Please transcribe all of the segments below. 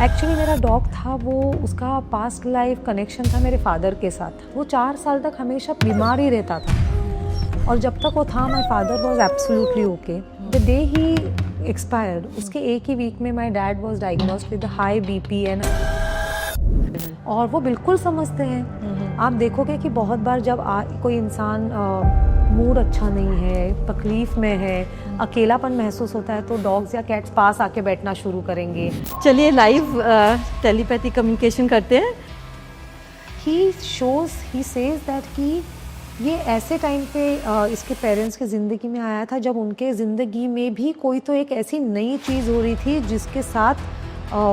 Actually मेरा dog था वो, उसका पास्ट लाइफ कनेक्शन था मेरे फादर के साथ। वो 4 साल तक हमेशा बीमार ही रहता था और जब तक वो था my father was absolutely okay. The day he expired, उसके एक ही वीक में my dad was diagnosed with high BP and और वो बिल्कुल समझते हैं। आप देखोगे कि बहुत बार जब कोई इंसान मूड अच्छा नहीं है, तकलीफ में है, अकेलापन महसूस होता है तो डॉग्स या कैट्स पास आके बैठना शुरू करेंगे। चलिए लाइव टेलीपैथी कम्युनिकेशन करते हैं। ही सेज दैट कि ये ऐसे टाइम पे इसके पेरेंट्स की ज़िंदगी में आया था जब उनके ज़िंदगी में भी कोई तो एक ऐसी नई चीज़ हो रही थी जिसके साथ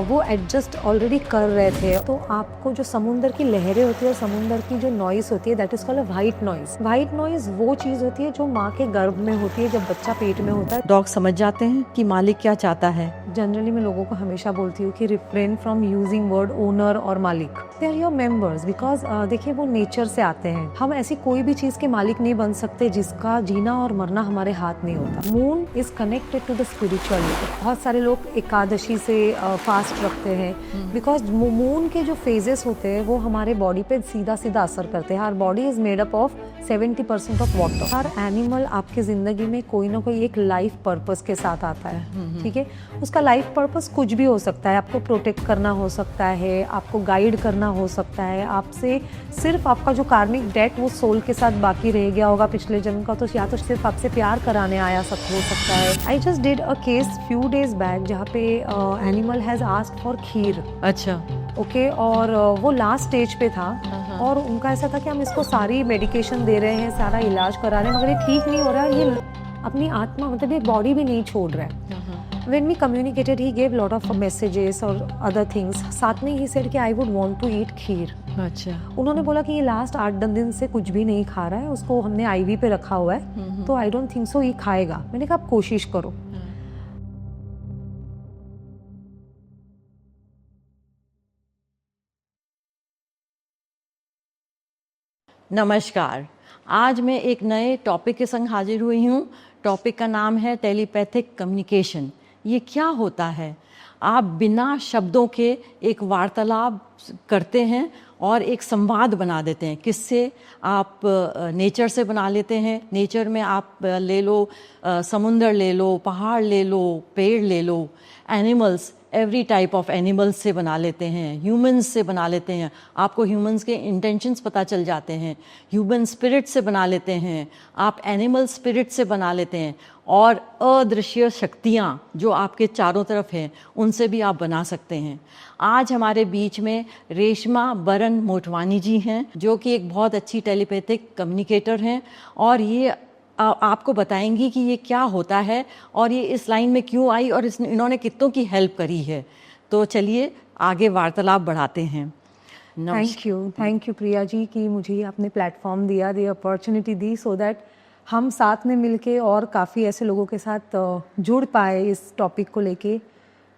वो एडजस्ट ऑलरेडी कर रहे थे। तो आपको जो समुंदर की लहरें होती है, समुंदर की जो नॉइज़ होती है, that is called a white noise. White noise वो चीज़ होती है जो माँ के गर्भ में होती है जब बच्चा पेट में होता है। डॉग समझ जाते हैं कि मालिक क्या चाहता है। जनरली मैं लोगों को हमेशा बोलती हूँ कि refrain from using word owner और मालिक। They are your members because देखिए वो नेचर से आते हैं। हम ऐसी कोई भी चीज़ के मालिक नहीं बन सकते जिसका जीना और मरना हमारे हाथ नहीं होता। Moon is connected to the spirituality. बहुत सारे लोग एकादशी से फास्ट रखते हैं बिकॉज मून के जो फेजेस होते हैं वो हमारे बॉडी पे सीधा सीधा असर करते हैं। हर body is made up of 70% of water. हर एनिमल आपके ज़िंदगी में कोई ना कोई एक लाइफ पर्पस के साथ आता है, ठीक है। उसका लाइफ पर्पस कुछ भी हो सकता है। आपको प्रोटेक्ट करना हो सकता है, आपको गाइड करना हो सकता है, आपसे सिर्फ आपका जो कार्मिक डेट वो सोल के साथ बाकी रह गया होगा पिछले जन्म का, तो या तो सिर्फ आपसे प्यार कराने आया हो सकता है। I just did a case few days back जहाँ पे एनिमल हैज़ आस्क्ड फॉर खीर। अच्छा, ओके और वो लास्ट स्टेज पे था और उनका ऐसा था कि हम इसको सारी मेडिकेशन दे रहे हैं, सारा इलाज करा रहे हैं, मगर ये ठीक नहीं हो रहा है। ये अपनी आत्मा मतलब ये बॉडी भी नहीं छोड़ रहा है। When we communicated, he gave lot of messages और other things. साथ में he said कि I would want to eat खीर। अच्छा। उन्होंने बोला कि ये लास्ट 8-10 दिन से कुछ भी नहीं खा रहा है, उसको हमने IV पे रखा हुआ है, तो I don't think so ये खाएगा। मैंने कहा आप कोशिश करो। नमस्कार, आज मैं एक नए टॉपिक के संग हाजिर हुई हूँ। टॉपिक का नाम है टेलीपैथिक कम्युनिकेशन। ये क्या होता है? आप बिना शब्दों के एक वार्तालाप करते हैं और एक संवाद बना देते हैं। किससे? आप नेचर से बना लेते हैं। नेचर में आप ले लो, समुंदर ले लो, पहाड़ ले लो, पेड़ ले लो, animals, every type of animals से बना लेते हैं, ह्यूमंस से बना लेते हैं। आपको ह्यूमंस के इंटेंशंस पता चल जाते हैं। ह्यूमन स्पिरिट से बना लेते हैं, आप एनिमल स्पिरिट से बना लेते हैं, और अदृश्य शक्तियाँ जो आपके चारों तरफ हैं उनसे भी आप बना सकते हैं। आज हमारे बीच में रेशमा बरन मोटवानी जी हैं, जो कि एक बहुत अच्छी टेलीपैथिक कम्युनिकेटर हैं, और ये आपको बताएंगी कि ये क्या होता है और ये इस लाइन में क्यों आई और इन्होंने कितनों की हेल्प करी है। तो चलिए आगे वार्तालाप बढ़ाते हैं। थैंक यू प्रिया जी कि मुझे आपने प्लेटफॉर्म दिया, the opportunity the, so that हम साथ में मिलके और काफ़ी ऐसे लोगों के साथ जुड़ पाए इस टॉपिक को लेके,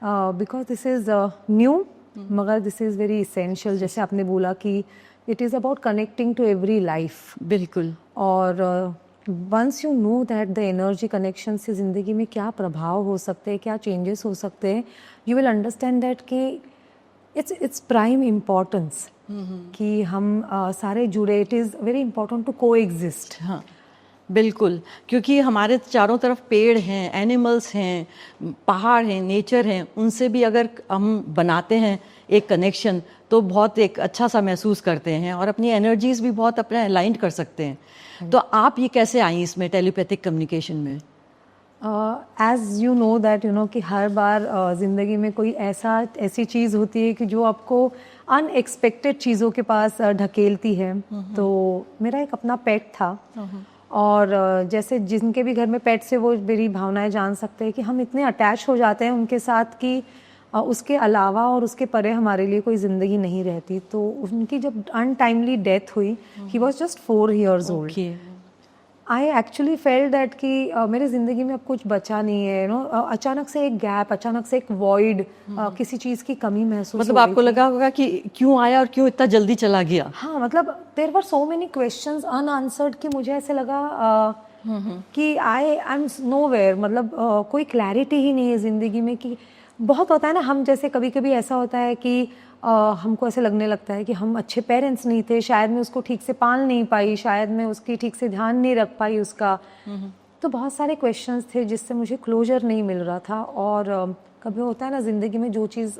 बिकॉज दिस इज़ न्यू मगर दिस इज़ वेरी इसेंशियल। जैसे आपने बोला कि it is about connecting to every life. बिल्कुल। और once you know that the energy connection से ज़िंदगी में क्या प्रभाव हो सकते हैं, क्या चेंजेस हो सकते हैं, यू विल अंडरस्टैंड दैट कि इट्स प्राइम इम्पॉर्टेंस कि हम सारे जुड़े। It is very important to coexist. हाँ बिल्कुल, क्योंकि हमारे चारों तरफ पेड़ हैं, एनिमल्स हैं, पहाड़ हैं, नेचर हैं, उनसे भी अगर हम बनाते हैं एक कनेक्शन तो बहुत एक अच्छा सा महसूस करते हैं और अपनी एनर्जीज भी बहुत अपने अलाइंड कर सकते हैं। तो आप ये कैसे आई इसमें टेलीपैथिक कम्युनिकेशन में? एज यू नो दैट कि हर बार ज़िंदगी में कोई ऐसी चीज़ होती है कि जो आपको अनएक्सपेक्टेड चीज़ों के पास ढकेलती है। तो मेरा एक अपना पेट था और जैसे जिनके भी घर में पेट से वो मेरी भावनाएं जान सकते हैं कि हम इतने अटैच हो जाते हैं उनके साथ कि उसके अलावा और उसके परे हमारे लिए कोई ज़िंदगी नहीं रहती। तो उनकी जब अनटाइमली डेथ हुई, he was just 4 years old। I actually felt that कि मेरे ज़िंदगी में अब कुछ बचा नहीं है। अचानक से एक गैप, अचानक से एक वॉइड, किसी चीज़ की कमी महसूस मतलब आपको लगा होगा कि क्यों आया और क्यों इतना जल्दी चला गया? हाँ, मतलब there were so many questions unanswered कि मुझे ऐसे लगा कि आई एम नोवेयर। मतलब कोई क्लैरिटी ही नहीं है ज़िंदगी में कि बहुत होता है ना, हम जैसे कभी कभी ऐसा होता है कि हमको ऐसे लगने लगता है कि हम अच्छे पेरेंट्स नहीं थे, शायद मैं उसको ठीक से पाल नहीं पाई, शायद मैं उसकी ठीक से ध्यान नहीं रख पाई उसका। तो बहुत सारे क्वेश्चंस थे जिससे मुझे क्लोजर नहीं मिल रहा था। और कभी होता है ना ज़िंदगी में जो चीज़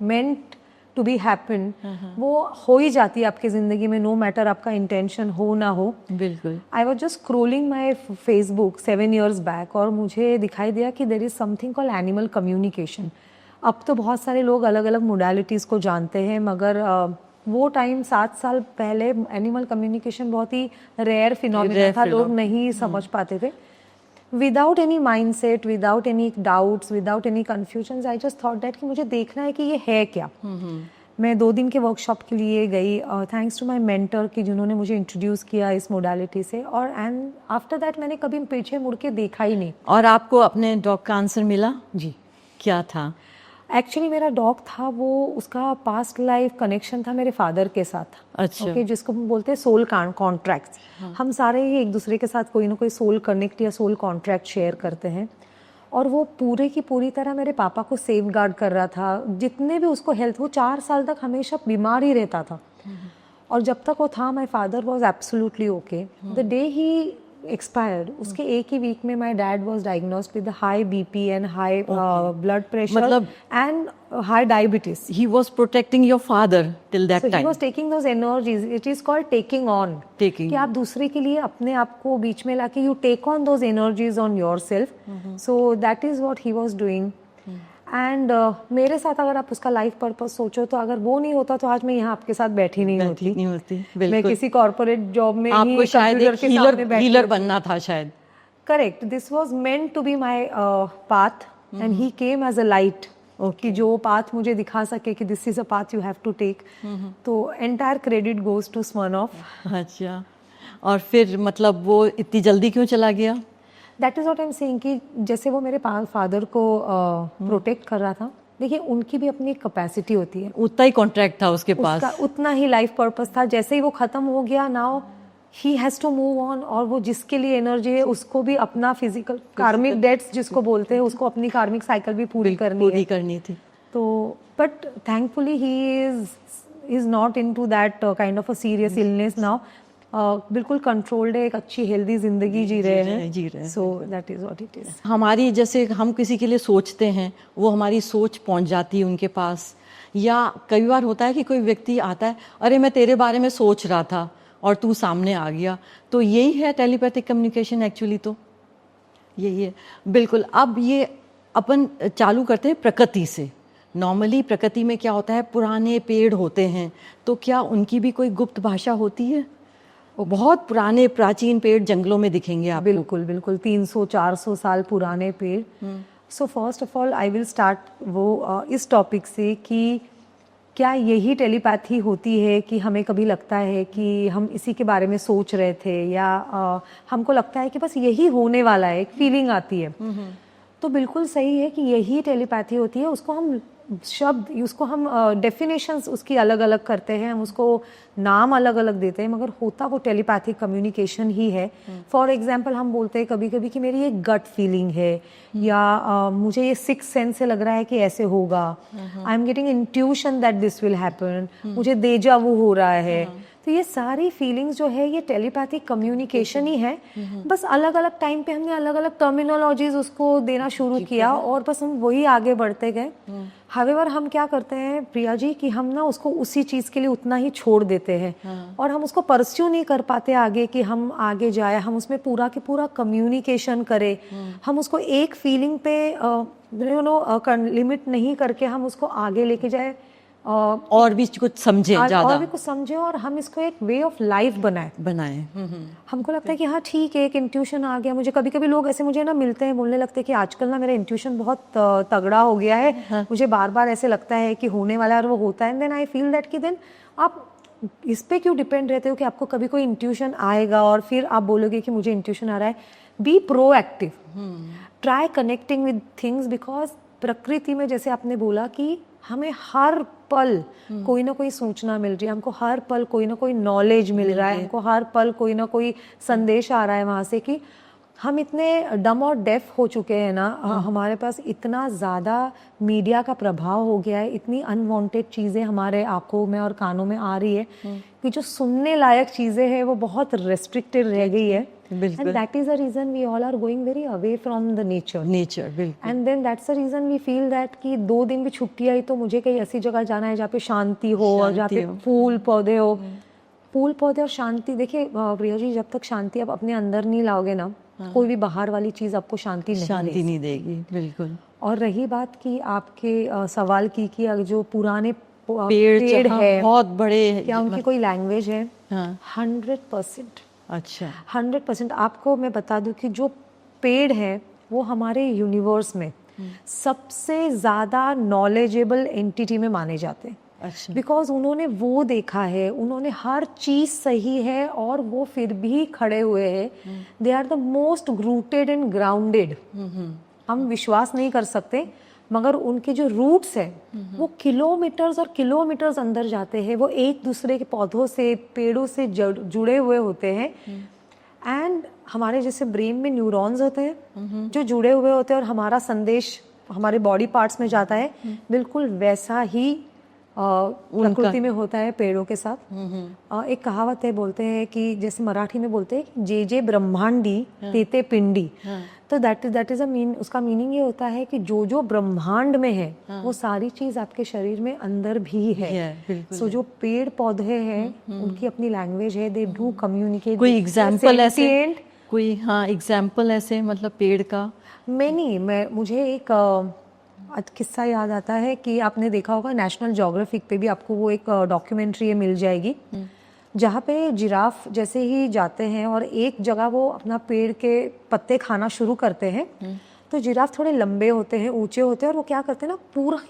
मेंट टू बी हैपन वो हो ही जाती है आपकी ज़िंदगी में, नो मैटर आपका इंटेंशन हो ना हो। बिल्कुल। I was just scrolling my Facebook 7 years back और मुझे दिखाई दिया कि there is something called animal communication. अब तो बहुत सारे लोग अलग अलग मोडालिटीज़ को जानते हैं, मगर वो टाइम 7 साल पहले एनिमल कम्युनिकेशन बहुत ही रेयर फिनोमिना था, लोग नहीं समझ पाते थे। Without any mind set, without any doubts, without any confusion, I just thought that कि मुझे देखना है कि ये है क्या। मैं 2 दिन के वर्कशॉप के लिए गई, थैंक्स टू माय मेंटर कि जिन्होंने मुझे इंट्रोड्यूस किया इस मोडालिटी से, और एंड आफ्टर दैट मैंने कभी पीछे मुड़ के देखा ही नहीं। और आपको अपने डॉग का आंसर मिला? जी। क्या था? एक्चुअली मेरा डॉग था वो, उसका पास्ट लाइफ कनेक्शन था मेरे फादर के साथ। अच्छा। ओके, जिसको हम बोलते हैं सोल कॉन्ट्रैक्ट्स। हम सारे ही एक दूसरे के साथ कोई ना कोई सोल कनेक्ट या सोल कॉन्ट्रैक्ट शेयर करते हैं, और वो पूरे की पूरी तरह मेरे पापा को सेफ गार्ड कर रहा था। जितने भी उसको हेल्थ, वो 4 साल तक हमेशा बीमार ही रहता था, और जब तक वो था my father was absolutely okay. The day he expired, उसके एक ही वीक में my dad was diagnosed with high BP and high blood pressure मतलब and high diabetes. he was protecting your father till that So he time. was taking those energies. It is called taking on. Taking. कि आप दूसरे के लिए अपने आप को बीच में लाके you take on those energies on yourself. So that is what he was doing. And मेरे साथ अगर आप उसका लाइफ पर्पस सोचो तो अगर वो नहीं होता तो आज मैं यहाँ आपके साथ बैठी नहीं होती। नहीं होती, मैं बिल्कुल। किसी कॉर्पोरेट जॉब में आपको ही शायद कंप्यूटर एक के सामने बैठी हीलर होती। बनना था शायद। Correct, this was meant to be my path and he came as a light, कि जो पाथ मुझे दिखा सके कि this is a path you have to take. तो entire credit goes to Smirnoff. अच्छा, और फिर मतलब वो इतनी जल्दी क्यों चला गया? That is what I am saying कि जैसे वो मेरे फादर को प्रोटेक्ट कर रहा था, देखिए उनकी भी अपनी कैपेसिटी होती है, उतना ही कॉन्ट्रैक्ट था उसके पास, उसका उतना ही लाइफ पर्पस था। जैसे ही वो खत्म हो गया, now he has to move on, और वो जिसके लिए एनर्जी है उसको भी अपना फिजिकल कार्मिक डेट्स जिसको बोलते हैं, उसको अपनी कार्मिक साइकिल भी पूरी करनी थी। तो but thankfully he is not into that kind of a serious illness now. बिल्कुल कंट्रोल्ड है, एक अच्छी हेल्दी जिंदगी जी रहे हैं। So that is what it is. हमारी जैसे हम किसी के लिए सोचते हैं, वो हमारी सोच पहुंच जाती है उनके पास, या कई बार होता है कि कोई व्यक्ति आता है, अरे मैं तेरे बारे में सोच रहा था और तू सामने आ गया। तो यही है टेलीपैथिक कम्युनिकेशन एक्चुअली, तो यही है बिल्कुल। अब ये अपन चालू करते हैं प्रकृति से। नॉर्मली प्रकृति में क्या होता है, पुराने पेड़ होते हैं, तो क्या उनकी भी कोई गुप्त भाषा होती है? वो बहुत पुराने प्राचीन पेड़ जंगलों में दिखेंगे आपको। बिल्कुल बिल्कुल, 300-400 साल पुराने पेड़। So first of all I will start वो इस टॉपिक से कि क्या यही टेलीपैथी होती है कि हमें कभी लगता है कि हम इसी के बारे में सोच रहे थे, या हमको लगता है कि बस यही होने वाला है, एक फीलिंग आती है। तो बिल्कुल सही है कि यही टेलीपैथी होती है। उसको हम शब्द, उसको हम डेफिनेशंस उसकी अलग अलग करते हैं, हम उसको नाम अलग अलग देते हैं, मगर होता वो टेलीपैथिक कम्युनिकेशन ही है। फॉर एग्जांपल हम बोलते हैं कभी कभी कि मेरी एक गट फीलिंग है, या मुझे ये सिक्स सेंस से लग रहा है कि ऐसे होगा, I am getting intuition that this will happen, मुझे देजा वो हो रहा है। तो ये सारी फीलिंग्स जो है ये टेलीपैथिक कम्युनिकेशन ही है। बस अलग अलग टाइम पे हमने अलग अलग टर्मिनोलॉजीज उसको देना शुरू किया, और बस हम वही आगे बढ़ते गए। हावेवर हम क्या करते हैं प्रिया जी कि हम ना उसको उसी चीज के लिए उतना ही छोड़ देते हैं, और हम उसको परस्यू नहीं कर पाते आगे कि हम आगे जाए, हम उसमें पूरा के पूरा कम्युनिकेशन करें। हम उसको एक फीलिंग पे लिमिट नहीं करके हम उसको आगे लेके जाए, और भी कुछ समझे ज्यादा, और भी कुछ समझे, और हम इसको एक वे ऑफ लाइफ बनाए। हमको लगता है कि हाँ ठीक है, एक इंट्यूशन आ गया मुझे। कभी कभी लोग ऐसे मुझे ना मिलते हैं, बोलने लगते हैं कि आजकल ना मेरा इंट्यूशन बहुत तगड़ा हो गया है, मुझे बार बार ऐसे लगता है कि होने वाला है, और वो होता है। देन आई फील दैट कि देन आप इस पे क्यों डिपेंड रहते हो कि आपको कभी कोई इंट्यूशन आएगा और फिर आप बोलोगे कि मुझे इंट्यूशन आ रहा है। Be proactive, try connecting with things, because प्रकृति में जैसे आपने बोला कि हमें हर पल कोई ना कोई सूचना मिल रही है, हमको हर पल कोई ना कोई नॉलेज मिल रहा है, हमको हर पल कोई ना कोई संदेश आ रहा है वहाँ से कि हम इतने डम और डेफ हो चुके हैं ना, हमारे पास इतना ज़्यादा मीडिया का प्रभाव हो गया है, इतनी अनवांटेड चीज़ें हमारे आंखों में और कानों में आ रही है कि जो सुनने लायक चीज़ें हैं वो बहुत रेस्ट्रिक्टेड रह गई है। बिल्कुल। And that is the reason we all are going very away from the nature. बिल्कुल। And then that's the reason we feel that कि 2 दिन की छुट्टी आई तो मुझे कहीं ऐसी जगह जाना है जहाँ पे शांति हो और जहाँ पे फूल पौधे हो। फूल पौधे और शांति, देखिए प्रिया जी, जब तक शांति आप अपने अंदर नहीं लाओगे ना, कोई भी बाहर वाली चीज़ आपको शांति नहीं देगी। बिल्कुल। और रही बात कि आपके सवाल की कि जो पुराने पेड़ है बहुत बड़े, क्या उनकी कोई लैंग्वेज है? हाँ। 100%। अच्छा। 100%। आपको मैं बता दूं कि जो पेड़ है वो हमारे यूनिवर्स में सबसे ज़्यादा नॉलेजेबल एंटिटी में माने जाते हैं। अच्छा। बिकॉज उन्होंने वो देखा है, उन्होंने हर चीज़ सही है और वो फिर भी खड़े हुए हैं। They are the most rooted and grounded. हम विश्वास नहीं कर सकते मगर उनके जो रूट्स है वो किलोमीटर्स और किलोमीटर्स अंदर जाते हैं। वो एक दूसरे के पौधों से, पेड़ों से जुड़े हुए होते हैं। एंड हमारे जैसे ब्रेन में न्यूरॉन्स होते हैं जो जुड़े हुए होते हैं और हमारा संदेश हमारे बॉडी पार्ट्स में जाता है, बिल्कुल वैसा ही प्रकृति में होता है पेड़ों के साथ। एक कहावत है, बोलते हैं कि जैसे मराठी में बोलते हैं कि जे जे ब्रह्मांडी तेते पिंडी। तो दैट इज उसका मीनिंग ये होता है कि जो जो ब्रह्मांड में है वो सारी चीज आपके शरीर में अंदर भी है। सो जो पेड़ पौधे हैं उनकी अपनी लैंग्वेज है, दे डू कम्युनिकेट। कोई एग्जाम्पल ऐसे, कोई हाँ एग्जाम्पल ऐसे, मतलब पेड़ का? मुझे एक किस्सा याद आता है कि आपने देखा होगा नेशनल ज्योग्राफिक पे भी आपको वो एक डॉक्यूमेंट्री मिल जाएगी जहाँ पे जिराफ जैसे ही जाते हैं और एक जगह वो अपना पेड़ के पत्ते खाना शुरू करते हैं तो जिराफ थोड़े लंबे होते हैं, ऊंचे होते हैं और वो क्या करते हैं ना,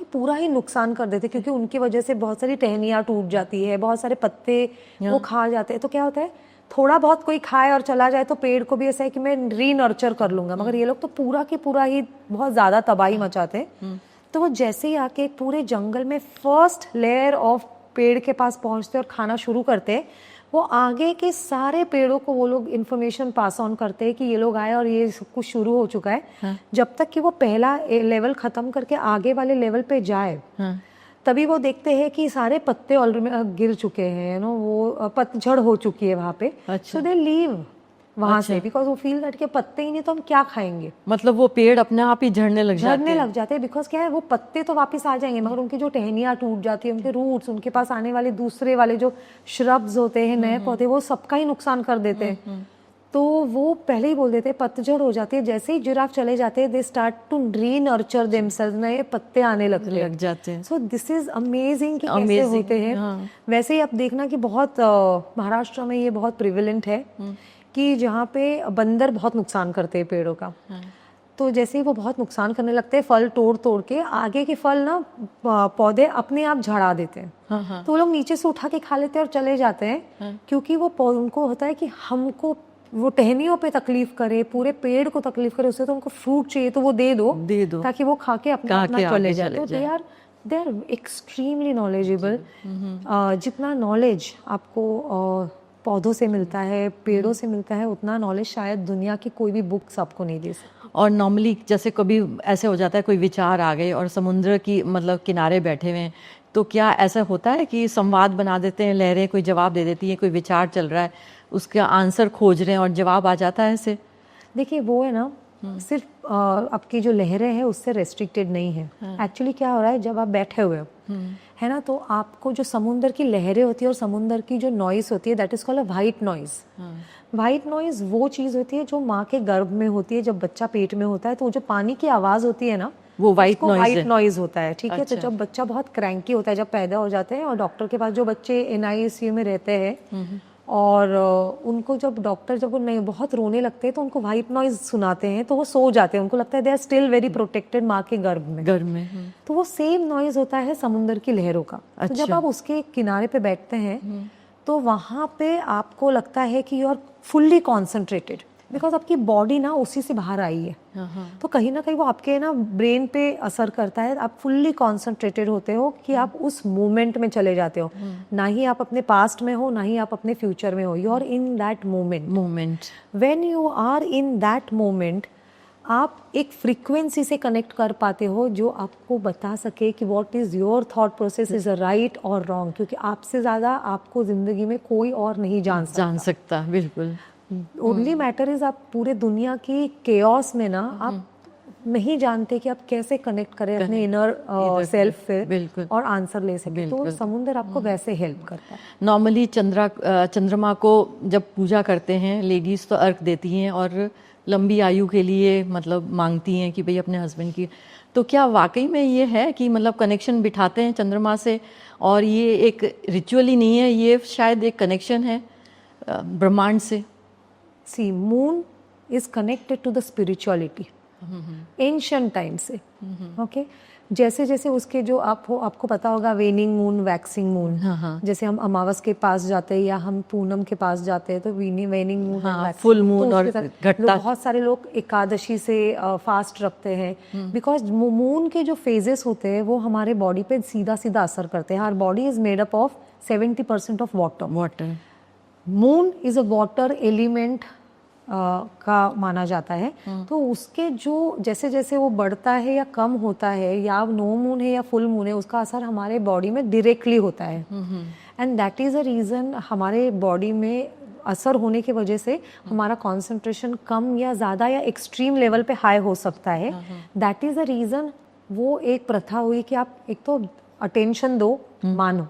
पूरा ही नुकसान कर देते हैं क्योंकि उनकी वजह से बहुत सारी टहनियाँ टूट जाती है, बहुत सारे पत्ते वो खा जाते हैं। तो क्या होता है, थोड़ा बहुत कोई खाए और चला जाए तो पेड़ को भी ऐसा है कि मैं रीनर्चर कर लूंगा, मगर ये लोग तो पूरा की पूरा ही बहुत ज्यादा तबाही मचाते हैं। तो वो जैसे ही आके पूरे जंगल में फर्स्ट लेयर ऑफ पेड़ के पास पहुंचते और खाना शुरू करते, वो आगे के सारे पेड़ों को वो लोग इन्फॉर्मेशन पास ऑन करते हैं कि ये लोग आए और ये सब कुछ शुरू हो चुका है। हाँ। जब तक कि वो पहला लेवल खत्म करके आगे वाले लेवल पे जाए, हाँ। तभी वो देखते हैं कि सारे पत्ते ऑलरेडी गिर चुके हैं, वो पतझड़ हो चुकी है वहां पे। सो दे लीव वहां से, बिकॉज वो फील दैट के पत्ते ही नहीं तो हम क्या खाएंगे। मतलब वो पेड़ अपने आप ही झड़ने लग जाते हैं बिकॉज क्या है, वो पत्ते तो वापस आ जाएंगे मगर उनकी जो टहनियाँ टूट जाती है, उनके रूट्स, उनके पास आने वाले दूसरे वाले जो श्रब्स होते हैं, नए पौधे, वो सबका ही नुकसान कर देते हैं। तो वो पहले ही बोल देते हैं, पतझड़ हो जाती है। जैसे ही जिराफ चले जाते हैं, दे स्टार्ट टू रीनर्चर देमसेल्व्स, नए पत्ते आने लग जाते हैं। सो दिस इज अमेजिंग कि कैसे होते हैं। हाँ। वैसे ही आप देखना कि बहुत महाराष्ट्र में ये बहुत प्रिविलेंट है कि जहाँ पे बंदर बहुत नुकसान करते हैं पेड़ों का। हाँ। तो जैसे ही वो बहुत नुकसान करने लगते हैं, फल तोड़ के आगे के फल ना पौधे अपने आप झड़ा देते हैं। हाँ हाँ। तो वो लोग नीचे से उठा के खा लेते हैं और चले जाते हैं। हाँ। क्योंकि वो उनको होता है कि हमको वो टहनियों पे तकलीफ करे, पूरे पेड़ को तकलीफ करे, उससे तो उनको फ्रूट चाहिए तो वो दे दो ताकि वो खा के अपना चले जाए। तो दे आर एक्सट्रीमली नॉलेजेबल। जितना नॉलेज आपको पौधों से मिलता है, पेड़ों से मिलता है, उतना नॉलेज शायद दुनिया की कोई भी बुक्स आपको नहीं दे सकती। और नॉर्मली जैसे कभी ऐसे हो जाता है, कोई विचार आ गए और समुद्र की मतलब किनारे बैठे हुए हैं, तो क्या ऐसा होता है कि संवाद बना देते हैं, लहरें कोई जवाब दे देती है, कोई विचार चल रहा है, उसका आंसर खोज रहे हैं और जवाब आ जाता है ऐसे? देखिए वो है ना, सिर्फ आपकी जो लहरें हैं उससे रेस्ट्रिक्टेड नहीं है। एक्चुअली क्या हो रहा है, जब आप बैठे हुए हो है ना, तो आपको जो समुद्र की लहरें होती है और समुद्र की जो नॉइस होती है, that is called a white noise. White noise वो चीज होती है जो माँ के गर्भ में होती है, जब बच्चा पेट में होता है, तो जो पानी की आवाज होती है ना, वो वाइट नॉइज होता है। ठीक है। तो जब बच्चा बहुत क्रैंकी होता है, जब पैदा हो जाते हैं और डॉक्टर के पास जो बच्चे NICU में रहते हैं और उनको जब डॉक्टर जब नहीं बहुत रोने लगते हैं तो उनको वाइट नॉइज सुनाते हैं, तो वो सो जाते हैं, उनको लगता है they are still very protected माँ के गर्भ में। तो वो सेम नॉइज होता है समुद्र की लहरों का। तो जब आप उसके किनारे पे बैठते हैं तो वहां पे आपको लगता है कि you are fully concentrated, because आपकी बॉडी ना उसी से बाहर आई है, तो कहीं ना कहीं वो आपके ना ब्रेन पे असर करता है। आप फुल्ली कॉन्सेंट्रेटेड होते हो कि आप उस मोमेंट में चले जाते हो, ना ही आप अपने पास्ट में हो ना ही आप अपने फ्यूचर में हो, you are in that moment. When you are in that moment आप एक फ्रीक्वेंसी से कनेक्ट कर पाते हो जो आपको बता सके कि what is your thought process is right और रॉन्ग, क्योंकि आपसे ज़्यादा आपको ज़िंदगी में कोई और नहीं जान सकता। बिल्कुल। ओनली मैटर इज आप पूरे दुनिया की केओस में ना आप नहीं जानते कि आप कैसे कनेक्ट करें अपने इनर सेल्फ से और आंसर ले सके, तो समुंदर आपको वैसे हेल्प करता है। नॉर्मली चंद्रमा को जब पूजा करते हैं लेडीज तो अर्घ देती हैं और लंबी आयु के लिए मतलब मांगती हैं कि भाई अपने हस्बैंड की, तो क्या वाकई में ये है कि मतलब कनेक्शन बिठाते हैं चंद्रमा से, और ये एक रिचुअल ही नहीं है, ये शायद एक कनेक्शन है ब्रह्मांड से? See moon is connected to the spirituality ancient time से। ओके, जैसे जैसे उसके जो आपको पता होगा वेनिंग मून, वैक्सिंग मून, जैसे हम अमावस के पास जाते हैं या हम पूनम के पास जाते हैं तो वेनिंग मून, फुल मून और घटता। बहुत सारे लोग एकादशी से फास्ट रखते हैं बिकॉज मून के जो फेजेस होते हैं वो हमारे बॉडी पे सीधा सीधा असर करते हैं। Our body is made up of 70% of water. Moon is a water element का माना जाता है, तो उसके जो जैसे जैसे वो बढ़ता है या कम होता है, या नो मून है या फुल मून है, उसका असर हमारे बॉडी में डायरेक्टली होता है। And that is a reason हमारे बॉडी में असर होने की वजह से हमारा कंसंट्रेशन कम या ज़्यादा या एक्सट्रीम लेवल पे हाई हो सकता है। दैट इज़ अ रीज़न वो एक प्रथा हुई कि आप एक तो अटेंशन दो, मानो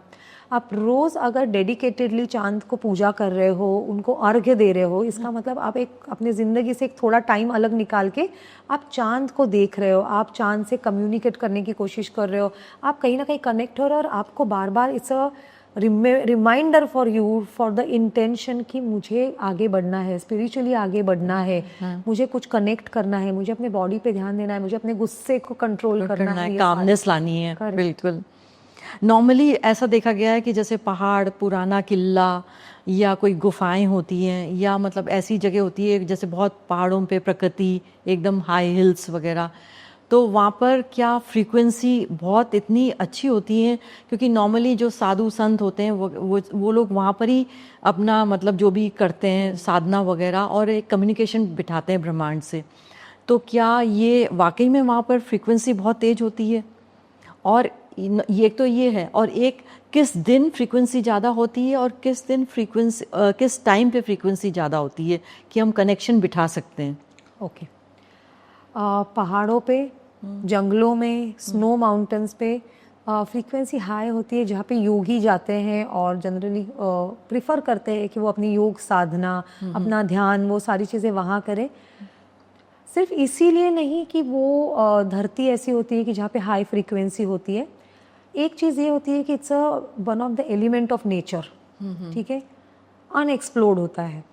आप रोज अगर डेडिकेटेडली चांद को पूजा कर रहे हो, उनको अर्घ्य दे रहे हो, इसका मतलब आप एक अपने ज़िंदगी से एक थोड़ा टाइम अलग निकाल के आप चांद को देख रहे हो, आप चांद से कम्युनिकेट करने की कोशिश कर रहे हो, आप कहीं ना कहीं कनेक्ट हो रहे हो, और आपको बार बार it's a reminder for you for the intention कि मुझे आगे बढ़ना है, स्पिरिचुअली आगे बढ़ना है, मुझे कुछ कनेक्ट करना है, मुझे अपने बॉडी पे ध्यान देना है, मुझे अपने गुस्से को कंट्रोल करना है, कामनेस लानी है। बिल्कुल। नॉर्मली ऐसा देखा गया है कि जैसे पहाड़, पुराना किला या कोई गुफाएं होती हैं, या मतलब ऐसी जगह होती है जैसे बहुत पहाड़ों पे प्रकृति एकदम हाई हिल्स वगैरह, तो वहाँ पर क्या फ्रीक्वेंसी बहुत इतनी अच्छी होती है? क्योंकि नॉर्मली जो साधु संत होते हैं वो लोग वहाँ पर ही अपना मतलब जो भी करते हैं साधना वगैरह और एक कम्युनिकेशन बिठाते हैं ब्रह्मांड से, तो क्या ये वाकई में वहाँ पर फ्रीक्वेंसी बहुत तेज होती है? और ये तो ये है, और एक किस दिन फ्रीक्वेंसी ज़्यादा होती है और किस दिन फ्रीक्वेंसी किस टाइम पे फ्रीक्वेंसी ज़्यादा होती है कि हम कनेक्शन बिठा सकते हैं? ओके, पहाड़ों पे, जंगलों में, स्नो माउंटेन्स पे फ्रीक्वेंसी हाई होती है जहाँ पे योगी जाते हैं और जनरली प्रिफर करते हैं कि वो अपनी योग साधना, अपना ध्यान, वो सारी चीज़ें वहाँ करें। सिर्फ इसीलिए नहीं कि वो धरती ऐसी होती है कि जहाँ पे हाई फ्रीक्वेंसी होती है, एक चीज़ ये होती है कि it's a one of the element of nature, ठीक है, अनएक्सप्लोर्ड होता है।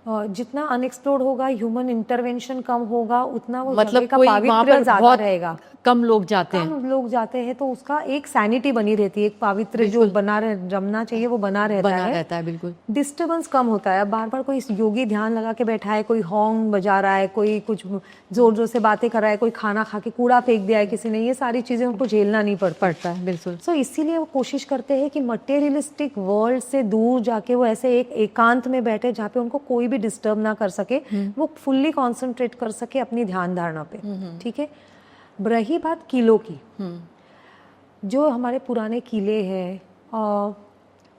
जितना अनएक्सप्लोर्ड होगा, ह्यूमन इंटरवेंशन कम होगा, उतना वो मतलब जगह का पावित्र्य ज़्यादा रहेगा। कम लोग जाते हैं तो उसका एक सैनिटी बनी रहती है, एक पावित्र्य जो जमना चाहिए वो बना रहता है। बिल्कुल डिस्टर्बेंस कम होता है। अब बार बार कोई योगी ध्यान लगा के बैठा है, कोई हॉर्न बजा रहा है, कोई कुछ जोर जोर से बातें कर रहा है, कोई खाना खा के कूड़ा फेंक दिया है किसी ने, ये सारी चीजें उनको झेलना नहीं पड़ता है। बिल्कुल। सो इसीलिए वो कोशिश करते हैं कि मटेरियलिस्टिक वर्ल्ड से दूर जाके वो ऐसे एक एकांत में बैठे जहाँ पे उनको कोई भी डिस्टर्ब ना कर सके, वो फुल्ली कॉन्सेंट्रेट कर सके अपनी ध्यान धारणा पे। ठीक है, रही बात किलों की, जो हमारे पुराने किले हैं,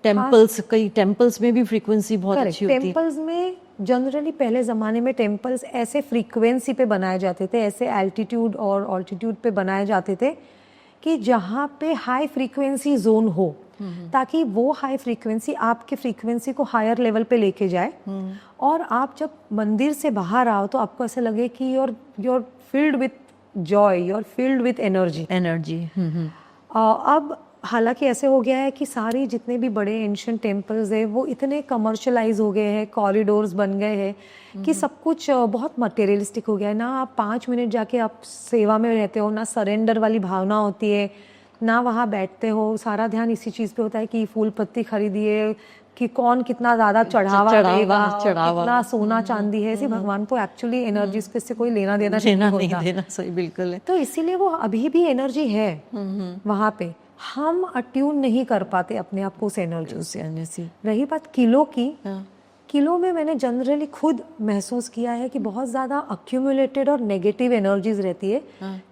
टेम्पल्स, कई टेम्पल्स में भी फ्रीक्वेंसी बहुत अच्छी होती है। टेम्पल्स में जनरली पहले ज़माने में टेम्पल्स ऐसे फ्रीक्वेंसी पे बनाए जाते थे, ऐसे एल्टीट्यूड और ऑल्टीट्यूड पे बनाए जाते थे कि जहाँ पे हाई फ्रीक्वेंसी जोन हो, ताकि वो हाई फ्रीक्वेंसी आपके फ्रीक्वेंसी को हायर लेवल पे लेके जाए, और आप जब मंदिर से बाहर आओ तो आपको ऐसा लगे कि you're filled with joy, you're filled with energy। अब हालांकि ऐसे हो गया है कि सारी जितने भी बड़े एंशिएंट टेम्पल्स हैं वो इतने कमर्शलाइज हो गए हैं, कॉरिडोर्स बन गए हैं कि सब कुछ बहुत मटेरियलिस्टिक हो गया है। ना आप 5 मिनट जाके आप सेवा में रहते हो, ना सरेंडर वाली भावना होती है, ना वहाँ बैठते हो, सारा ध्यान इसी चीज पे होता है कि फूल पत्ती खरीदिए, कि कौन कितना ज्यादा चढ़ावा देगा, और कितना सोना चांदी है। ऐसे भगवान को एक्चुअली एनर्जीज पे से कोई लेना देना नहीं देना सही, बिल्कुल है। तो इसीलिए वो अभी भी एनर्जी है वहां पे, हम अट्यून नहीं कर पाते अपने आप को उस एनर्जी से। रही बात किलो की, किलो में मैंने जनरली खुद महसूस किया है कि बहुत ज़्यादा अक्यूमुलेटेड और नेगेटिव एनर्जीज रहती है,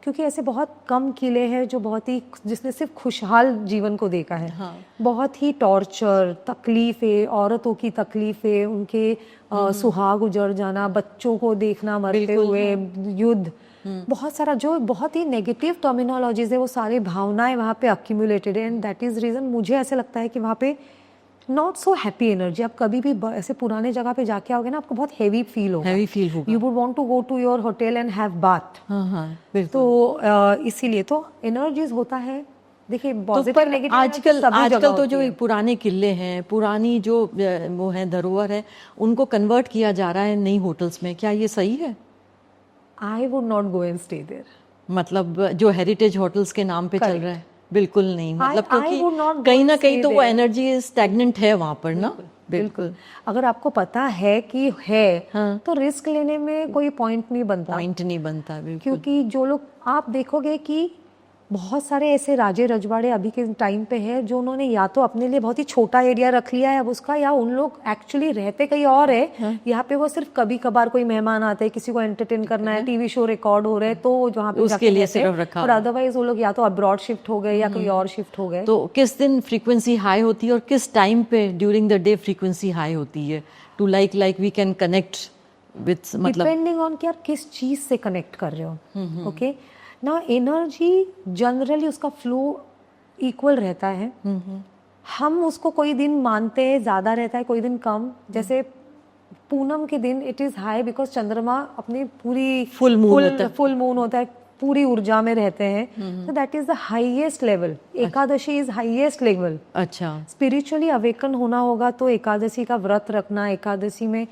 क्योंकि ऐसे बहुत कम किले हैं जो बहुत ही, जिसने सिर्फ खुशहाल जीवन को देखा है। बहुत ही टॉर्चर, तकलीफें, औरतों की तकलीफें, उनके सुहाग उजड़ जाना, बच्चों को देखना मरते हुए, युद्ध, बहुत सारा जो बहुत ही नेगेटिव टर्मिनोलॉजीज है, वो सारी भावनाएं वहाँ पे अक्यूमुलेटेड है। एंड दैट इज रीजन मुझे ऐसे लगता है कि वहाँ पे नॉट सो हैप्पी एनर्जी। आप कभी भी ऐसे पुराने जगह पे जाके आओगे ना, आपको बहुत हैवी फील होगा, you would want to go to your hotel and have bath. तो इसीलिए तो एनर्जीज होता है, देखिए पॉजिटिव नेगेटिव। आजकल तो जो पुराने किले हैं, पुरानी जो वो है धरोहर है, उनको कन्वर्ट किया जा रहा है नई होटल्स में, क्या ये सही है? I would not go and stay there. मतलब जो हेरिटेज होटल्स के नाम पे चल रहा है, बिल्कुल नहीं, मतलब क्योंकि कहीं ना कहीं तो वो एनर्जी स्टैग्नेंट है वहां पर ना। बिल्कुल। अगर आपको पता है कि है, तो रिस्क लेने में कोई पॉइंट नहीं बनता, बिल्कुल। क्योंकि जो लोग आप देखोगे कि बहुत सारे ऐसे राजे रजवाड़े अभी के टाइम पे है जो उन्होंने या तो अपने लिए बहुत ही छोटा एरिया रख लिया है अब उसका, या उन लोग एक्चुअली रहते कहीं और है। यहाँ पे वो सिर्फ कभी कभार कोई मेहमान आते हैं, किसी को एंटरटेन करना है, टीवी शो रिकॉर्ड हो रहे हैं, तो जहाँ पे उसके लिए सिर्फ रखा, और अदरवाइज वो लोग या तो अब्रॉड शिफ्ट हो गए या कोई और शिफ्ट हो गए। तो किस दिन फ्रीक्वेंसी हाई होती है और किस टाइम पे during the day frequency high होती है, to like we can connect with, मतलब डिपेंडिंग ऑन कि आप किस चीज से कनेक्ट कर रहे हो। ओके ना, एनर्जी जनरली उसका फ्लो इक्वल रहता है। हम उसको कोई दिन मानते हैं ज्यादा रहता है, कोई दिन कम। जैसे पूनम के दिन इट इज हाई बिकॉज चंद्रमा अपनी पूरी फुल मून होता है, पूरी ऊर्जा में रहते हैं, तो that is the highest level. Ekadashi is highest level. अच्छा, स्पिरिचुअली अवेकन होना होगा तो एकादशी का व्रत रखना। एकादशी में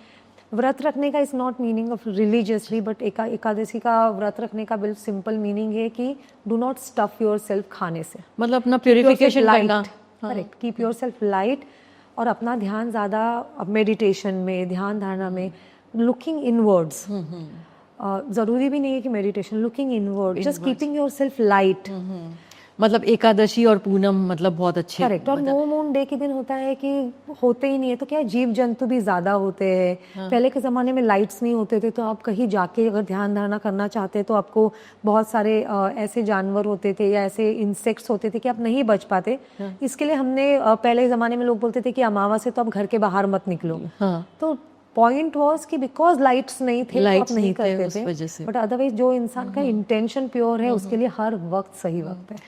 व्रत रखने का is not meaning of religiously, but Ekadashi का व्रत रखने का बिल्कुल सिंपल मीनिंग है कि do not stuff your self खाने से, मतलब अपना प्योरिफिकेशन करना। Correct, keep your self light, और अपना ध्यान ज़्यादा मेडिटेशन में, ध्यान धारणा में, लुकिंग इनवर्ड्स। जरूरी भी नहीं है कि meditation, looking inward, just keeping your self light. मतलब एकादशी और पूनम मतलब बहुत अच्छे। करेक्ट। और नो मून डे के दिन होता है कि होते ही नहीं है, तो क्या जीव जंतु भी ज्यादा होते हैं। पहले के जमाने में लाइट्स नहीं होते थे, तो आप कहीं जाके अगर ध्यान धारणा करना चाहते तो आपको बहुत सारे ऐसे जानवर होते थे या ऐसे इंसेक्ट्स होते थे कि आप नहीं बच पाते। इसके लिए हमने पहले जमाने में लोग बोलते थे कि अमावस्या तो आप घर के बाहर मत निकलो। तो पॉइंट वॉज कि बिकॉज लाइट्स नहीं थे तो आप नहीं करते थे, बट अदरवाइज जो इंसान का इंटेंशन प्योर है उसके लिए हर वक्त सही वक्त है।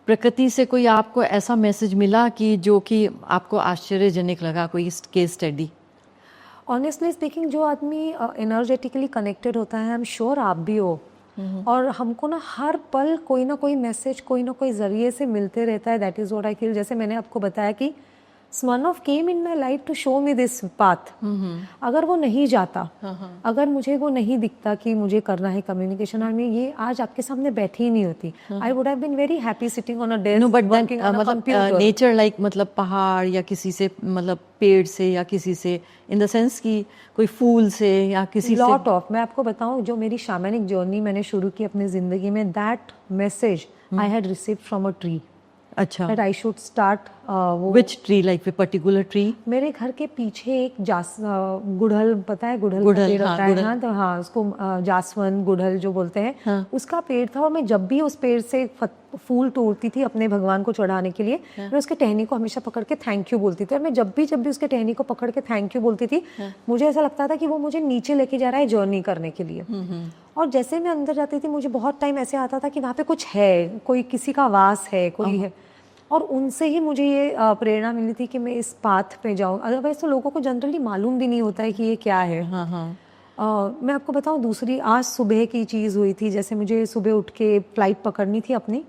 प्रकृति से कोई आपको ऐसा मैसेज मिला कि जो कि आपको आश्चर्यजनक लगा, कोई केस स्टडी? ऑनेस्टली स्पीकिंग, जो आदमी एनर्जेटिकली कनेक्टेड होता है, आई एम श्योर आप भी हो, और हमको ना हर पल कोई ना कोई मैसेज कोई ना कोई जरिए से मिलते रहता है। That is what I feel. जैसे मैंने आपको बताया कि Smirnoff came in my life to show me this path. अगर वो नहीं जाता, अगर मुझे वो नहीं दिखता कि मुझे करना है कम्युनिकेशन, और मैं ये आज आपके सामने बैठी ही नहीं होती, I would have been very happy sitting on a desk working on a computer. Nature like मतलब पहाड़ या किसी से, मतलब पेड़ से या किसी से, इन द सेंस कि कोई फूल से या किसी लॉट ऑफ। मैं आपको बताऊं, जो मेरी शामैनिक जर्नी मैंने शुरू की अपनी जिंदगी में, that message I had received from a tree. अच्छा, that I should start which tree, like a particular tree? मेरे घर के पीछे एक गुड़हल, पता है गुड़हल का पेड़ होता है ना, तो हाँ उसको जासवंत गुड़हल जो बोलते हैं, उसका पेड़ था। और मैं जब भी उस पेड़ से फूल तोड़ती थी अपने भगवान को चढ़ाने के लिए, मैं उसके टहनी को हमेशा पकड़ के थैंक यू बोलती थी। और मैं जब भी उसके टहनी को पकड़ के थैंक यू बोलती थी, मुझे ऐसा लगता था कि वो मुझे नीचे लेके जा रहा है जर्नी करने के लिए। और जैसे मैं अंदर जाती थी, मुझे बहुत टाइम ऐसे आता था कि वहाँ पे कुछ है, कोई किसी का वास है, कोई है। और उनसे ही मुझे ये प्रेरणा मिली थी कि मैं इस पाथ पे जाऊँ। अदरवाइज तो लोगों को जनरली मालूम भी नहीं होता है कि ये क्या है। मैं आपको बताऊँ, दूसरी आज सुबह की चीज़ हुई थी। जैसे मुझे सुबह उठ के फ्लाइट पकड़नी थी अपनी,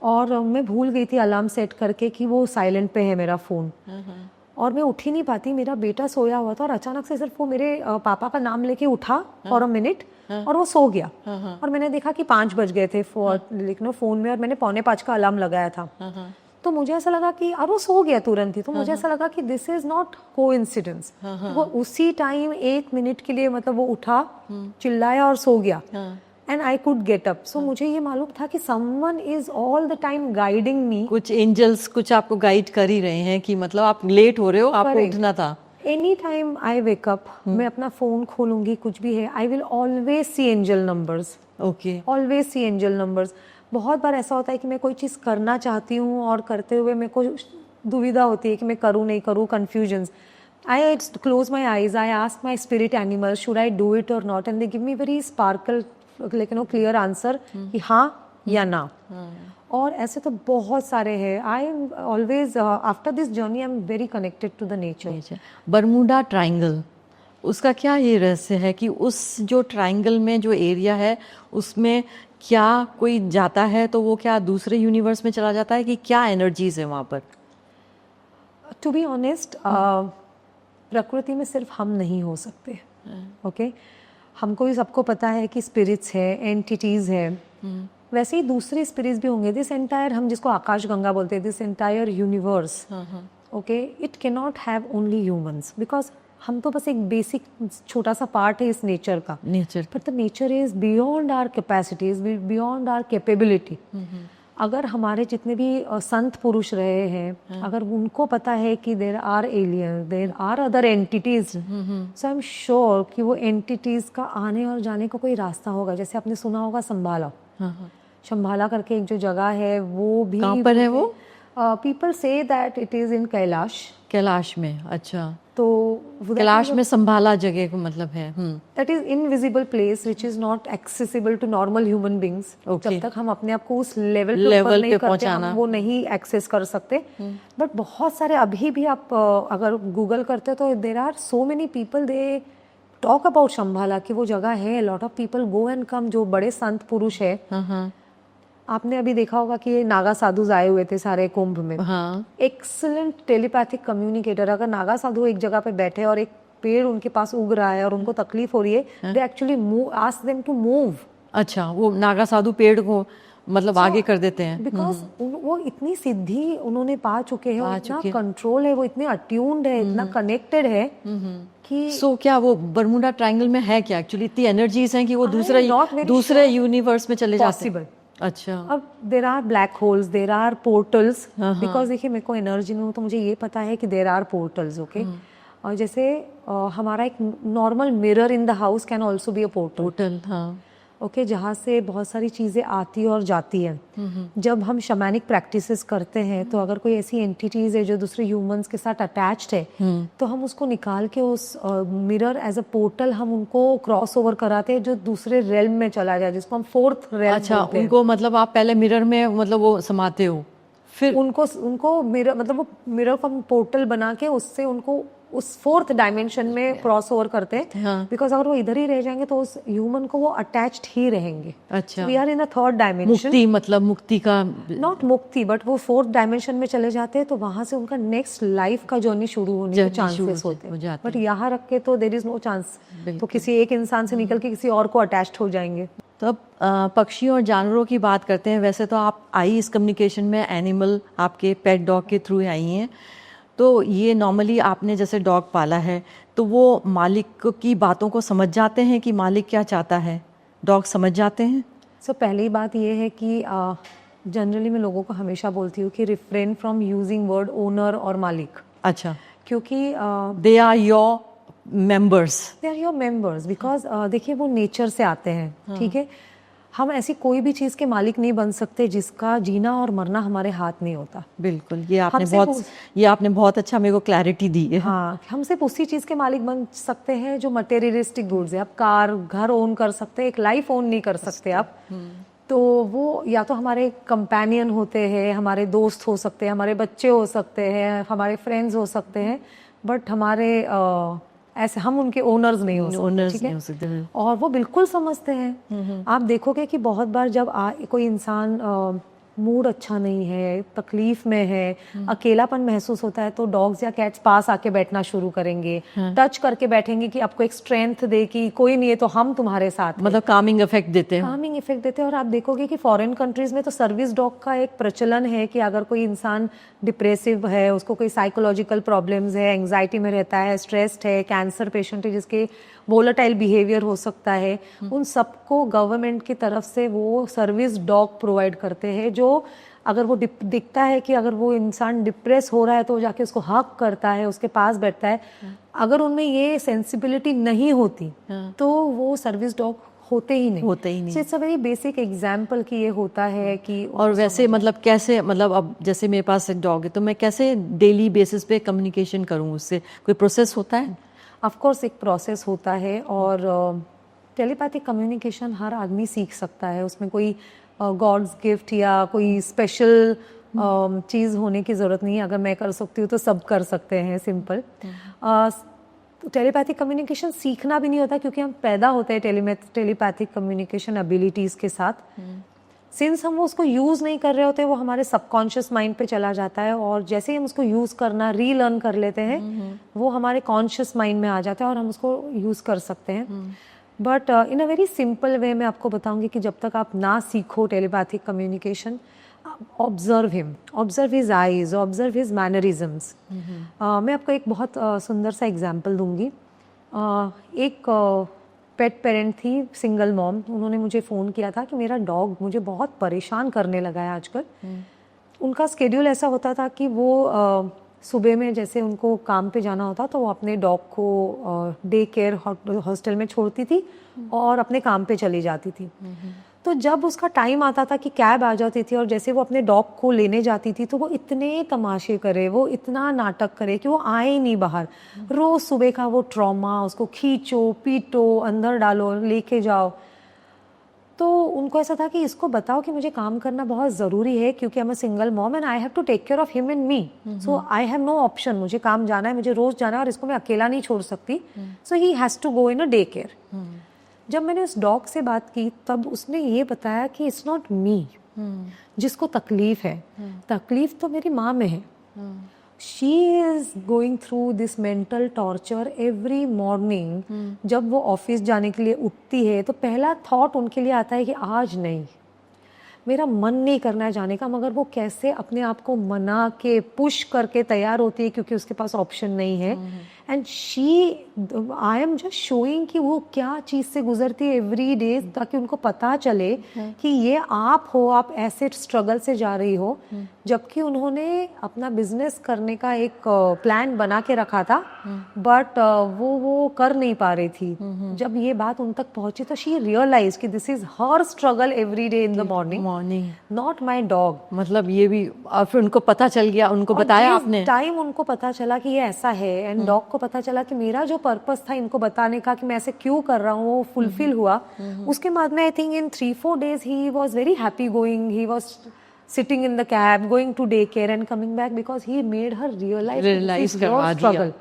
और मैं भूल गई थी अलार्म सेट करके कि वो साइलेंट पे है मेरा फ़ोन। और मैं उठ ही नहीं पाती, मेरा बेटा सोया हुआ था और अचानक से सिर्फ वो मेरे पापा का नाम लेके उठा फॉर अ मिनट और वो सो गया। और मैंने देखा कि 5 बज गए थे लेकिन फोन में, और मैंने 4:45 का अलार्म लगाया था। तो मुझे ऐसा लगा कि और वो सो गया तुरंत ही, तो मुझे ऐसा लगा कि दिस इज नॉट कोइंसिडेंस। वो उसी टाइम 1 मिनट के लिए मतलब वो उठा, चिल्लाया और सो गया, and I could get up. So मुझे ये मालूम था कि someone is all the time guiding me. कुछ एंजल्स कुछ आपको गाइड कर ही रहे हैं कि मतलब आप लेट हो रहे हो, आपको उठना था। Any time I wake up, मैं अपना फोन खोलूंगी, कुछ भी है, I will always see angel numbers. Okay, always see angel numbers. बहुत बार ऐसा होता है कि मैं कोई चीज़ करना चाहती हूँ और करते हुए मेरे को दुविधा होती है कि मैं करूँ नहीं करूँ, confusions. I close my eyes, I ask my spirit animal should I do it और not, and they give me very sparkle लेकिन वो क्लियर आंसर कि हाँ या ना। और ऐसे तो बहुत सारे हैं। I am always after this journey I am very connected to the nature. Bermuda Triangle, उसका क्या ये रहस्य है कि उस जो ट्रायंगल में जो एरिया है उसमें क्या कोई जाता है तो वो क्या दूसरे यूनिवर्स में चला जाता है कि क्या एनर्जीज है वहाँ पर? टू बी ऑनेस्ट, प्रकृति में सिर्फ हम नहीं हो सकते। ओके, हमको भी सबको पता है कि स्पिरिट्स है, एंटिटीज है, वैसे ही दूसरे स्पिरिट्स भी होंगे। दिस एंटायर, हम जिसको आकाश गंगा बोलते हैं, this entire universe, okay, it can not have only humans, because हम तो बस एक बेसिक छोटा सा पार्ट है इस नेचर का। But the nature is beyond our capacities, beyond our capability. अगर हमारे जितने भी संत पुरुष रहे हैं, अगर उनको पता है कि there are alien, there are other entities, so I am sure कि वो एंटिटीज का आने और जाने का कोई रास्ता होगा। जैसे आपने सुना होगा संभाला, शंभाला करके एक जो जगह है, वो भी कहाँ पर है वो? People say that it is in Kailash. Kailash में? अच्छा, तो कैलाश में संभाला जगह को मतलब है। That is invisible place which is not accessible to normal human beings. जब तक हम अपने आप को उस लेवल पे नहीं करते, हम वो नहीं एक्सेस कर सकते। बट बहुत सारे अभी भी आप अगर गूगल करते तो there are so many people, they talk about Shambhala कि वो जगह है। Lot of people go and come, जो बड़े संत पुरुष है। आपने अभी देखा होगा कि नागा साधु आए हुए थे सारे कुंभ में। Excellent telepathic communicator. अगर नागा साधु एक जगह पे बैठे और एक पेड़ उनके पास उग रहा है और उनको तकलीफ हो रही है, they actually ask them to move. अच्छा, वो नागा साधु पेड़ को मतलब आगे कर देते हैं, बिकॉज वो इतनी सिद्धि उन्होंने पा चुके हैं, इतना कंट्रोल है, वो इतने अट्यून्ड है, इतना कनेक्टेड है कि सो क्या वो बरमूडा ट्रायंगल में है क्या एक्चुअली? इतनी एनर्जीज हैं कि वो दूसरे यूनिवर्स में चले जाते हैं। अच्छा, अब there are black holes, there are portals. Because देखिए, मेरे को एनर्जी में तो मुझे ये पता है कि देर आर पोर्टल्स। ओके, और जैसे हमारा एक normal mirror in the house can also be a portal. Okay, जहाँ से बहुत सारी चीज़ें आती और जाती हैं। जब हम शमैनिक प्रैक्टिसेस करते हैं तो अगर कोई ऐसी एंटिटीज है जो दूसरे ह्यूमंस के साथ अटैच्ड है, तो हम उसको निकाल के उस मिरर एज अ पोर्टल हम उनको क्रॉस ओवर कराते हैं, जो दूसरे रेल्म में चला जाए, जिसको हम फोर्थ रेल्म। अच्छा, उनको मतलब आप पहले मिरर में मतलब वो समाते हो, फिर उनको मिरर मतलब वो मिरर को हम पोर्टल बना के उससे उनको उस फोर्थ डायमेंशन में क्रॉस ओवर करते हैं। बिकॉज अगर वो इधर ही रह जाएंगे तो उस ह्यूमन को वो अटैच्ड ही रहेंगे। अच्छा, we are in a third dimension. मुक्ति मतलब मुक्ति का नॉट मुक्ति, बट वो फोर्थ डायमेंशन में चले जाते हैं, तो वहां से उनका नेक्स्ट लाइफ का जर्नी शुरू होने के चांसेस होते हैं। बट यहाँ रख के तो देर इज नो चांस, तो किसी एक इंसान से निकल के किसी और को अटैच्ड हो जाएंगे। तो अब पक्षियों और जानवरों की बात करते हैं। वैसे तो आप आई इस कम्युनिकेशन में एनिमल आपके पेट डॉग के थ्रू आई हैं, तो ये नॉर्मली आपने जैसे डॉग पाला है तो वो मालिक की बातों को समझ जाते हैं कि मालिक क्या चाहता है? डॉग समझ जाते हैं? सो पहली बात ये है कि जनरली मैं लोगों को हमेशा बोलती हूँ कि refrain from using word owner और मालिक। अच्छा, क्योंकि they are your members. They are your members because देखिए, वो नेचर से आते हैं। ठीक है, हम ऐसी कोई भी चीज़ के मालिक नहीं बन सकते जिसका जीना और मरना हमारे हाथ नहीं होता। बिल्कुल, ये आपने बहुत अच्छा मेरे को क्लैरिटी दी है। हाँ, हम सिर्फ उसी चीज़ के मालिक बन सकते हैं जो मटेरियलिस्टिक गुड्स है। आप कार घर ओन कर सकते हैं, एक लाइफ ओन नहीं कर सकते आप। तो वो या तो हमारे कंपेनियन होते हैं, हमारे दोस्त हो सकते हैं, हमारे बच्चे हो सकते हैं, हमारे फ्रेंड्स हो सकते हैं, बट हमारे ऐसे हम उनके ओनर्स नहीं हो सकते। ठीक है, और वो बिल्कुल समझते हैं। आप देखोगे कि बहुत बार जब कोई इंसान मूड अच्छा नहीं है, तकलीफ में है, अकेलापन महसूस होता है, तो डॉग्स या कैट्स पास आके बैठना शुरू करेंगे, टच करके बैठेंगे कि आपको एक स्ट्रेंथ दे कि कोई नहीं है तो हम तुम्हारे साथ हैं। मतलब कामिंग इफेक्ट देते हैं। कामिंग इफेक्ट देते हैं। और आप देखोगे कि फॉरेन कंट्रीज में तो सर्विस डॉग का एक प्रचलन है कि अगर कोई इंसान डिप्रेसिव है, उसको कोई साइकोलॉजिकल प्रॉब्लम्स है, एंग्जाइटी में रहता है, स्ट्रेस्ड है, कैंसर पेशेंट है जिसके वोलेटाइल बिहेवियर हो सकता है, उन सबको गवर्नमेंट की तरफ से वो सर्विस डॉग प्रोवाइड करते हैं, जो अगर वो दिखता है कि अगर वो इंसान डिप्रेस हो रहा है तो वो जाके उसको हक करता है, उसके पास बैठता है। अगर उनमें ये सेंसिबिलिटी नहीं होती तो वो सर्विस डॉग होते ही नहीं। It's a very basic example कि ये होता है कि। और वैसे मतलब कैसे, मतलब अब जैसे मेरे पास एक डॉग है तो मैं कैसे डेली बेसिस पे कम्युनिकेशन करूँ उससे, कोई प्रोसेस होता है? ऑफ कोर्स एक प्रोसेस होता है, और टेलीपैथिक कम्युनिकेशन हर आदमी सीख सकता है। उसमें कोई गॉड्स गिफ्ट या कोई स्पेशल चीज़ होने की ज़रूरत नहीं है। अगर मैं कर सकती हूँ तो सब कर सकते हैं, सिंपल। टेलीपैथिक कम्युनिकेशन सीखना भी नहीं होता क्योंकि हम पैदा होते हैं टेलीपैथिक कम्युनिकेशन एबिलिटीज़ के साथ। सिंस हम उसको यूज़ नहीं कर रहे होते, वो हमारे सबकॉन्शियस माइंड पे चला जाता है, और जैसे ही हम उसको यूज़ करना रीलर्न कर लेते हैं वो हमारे कॉन्शियस माइंड में आ जाता है और हम उसको यूज़ कर सकते हैं। But in a very simple way मैं आपको बताऊंगी कि जब तक आप ना सीखो telepathic communication, observe him, observe his eyes, observe his mannerisms. मैं आपको एक बहुत सुंदर सा एग्जाम्पल दूंगी। एक पेट पेरेंट थी, सिंगल मॉम, उन्होंने मुझे फ़ोन किया था कि मेरा डॉग मुझे बहुत परेशान करने लगा है आजकल। उनका स्केड्यूल ऐसा होता था कि वो सुबह में जैसे उनको काम पे जाना होता तो वो अपने डॉग को डे केयर हॉस्टल में छोड़ती थी और अपने काम पे चली जाती थी। तो जब उसका टाइम आता था कि कैब आ जाती थी और जैसे वो अपने डॉग को लेने जाती थी तो वो इतने तमाशे करे, वो इतना नाटक करे कि वो आए ही नहीं बाहर। रोज सुबह का वो ट्रॉमा, उसको खींचो, पीटो, अंदर डालो, लेके जाओ। तो उनको ऐसा था कि इसको बताओ कि मुझे काम करना बहुत ज़रूरी है क्योंकि I am a single mom and I have to take care of him and me, so I have no option, मुझे काम जाना है, मुझे रोज़ जाना है और इसको मैं अकेला नहीं छोड़ सकती, so he has to go in a day care. जब मैंने उस डॉग से बात की तब उसने ये बताया कि इट्स नॉट मी जिसको तकलीफ है, तकलीफ तो मेरी माँ में है। She is going through this mental torture every morning. जब वो ऑफिस जाने के लिए उठती है तो पहला थॉट उनके लिए आता है कि आज नहीं, मेरा मन नहीं करना है जाने का, मगर वो कैसे अपने आप को मना के पुश करके तैयार होती है क्योंकि उसके पास ऑप्शन नहीं है। And she, I am just showing कि वो क्या चीज़ से गुजरती है एवरी डे, ताकि उनको पता चले कि ये आप हो, आप ऐसे स्ट्रगल से जा रही हो। जबकि उन्होंने अपना बिजनेस करने का एक प्लान बना के रखा था, बट वो कर नहीं पा रही थी। जब ये बात उन तक पहुंची तो शी रियलाइज कि this is her struggle every day in the morning, not my dog. मतलब ये भी फिर उनको पता चल गया, उनको बताया आपने? टाइम उनको पता चला कि ये ऐसा है, एंड डॉग को पता चला कि मेरा जो पर्पस था इनको बताने का कि मैं ऐसे क्यों कर रहा हूँ वो फुलफिल हुआ। उसके बाद में I think in 3-4 days he was very happy going, he was sitting in the cab, going to daycare and coming back because he made her realize this is your struggle.